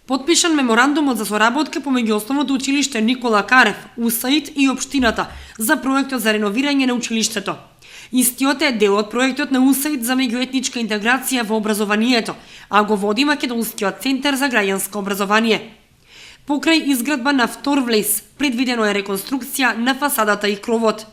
Подпишан меморандумот за соработка помеѓу Основното училиште Никола Карев, УСАИД и општината за проектот за реновирање на училиштето. Истиот е дел од проектот на УСАИД за меѓуетничка интеграција во образованието, а го води Македонскиот центар за граѓанско образование. Покрај изградба на втор влез, предвидено е реконструкција на фасадата и кровот.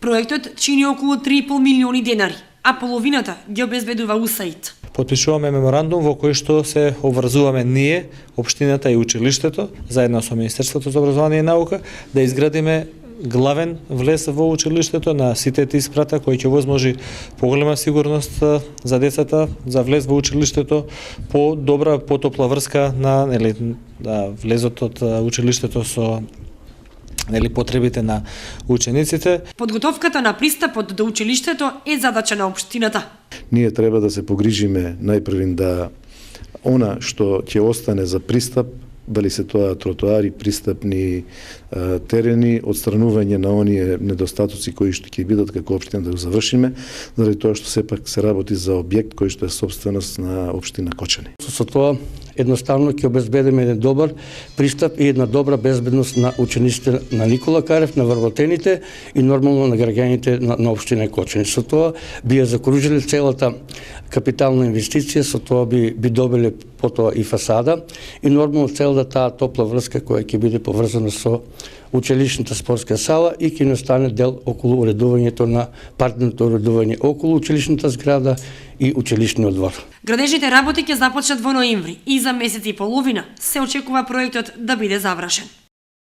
Проектот чини околу 3,5 милиони денари, а половината ги обезбедува УСАИД. Подпишуваме меморандум во кој што се обврзуваме ние, општината и училиштето, заедно со Министерството за образование и наука, да изградиме главен влез во училиштето на сите испрата кој ќе возможи поголема сигурност за децата, за влез во училиштето, по-добра, потопла врска на влезот од училиштето со потребите на учениците. Подготовката на пристапот до училиштето е задача на општината. Ние треба да се погрижиме најпрвин да она што ќе остане за пристап, дали се тоа тротоари, пристапни терени, отстранување на оние недостатоци кои што ќе бидат како општина да го завршиме, заради тоа што сепак се работи за објект кој што е собственост на општина Кочани. Со тоа едноставно ќе обезбедиме еден добар пристап и една добра безбедност на учениците на Никола Карев, на вработените и нормално на граѓаните на општина Кочани. Со тоа би ја закружили целата капитална инвестиција, со тоа би добиле потоа и фасада и нормално целата таа топла врска која ќе биде поврзана со училишната спортска сала и ќе настане дел околу уредувањето на партнерното уредување околу училишната зграда и училишниот двор. Градежните работи ќе започнат во ноември и за месец и половина се очекува проектот да биде завршен.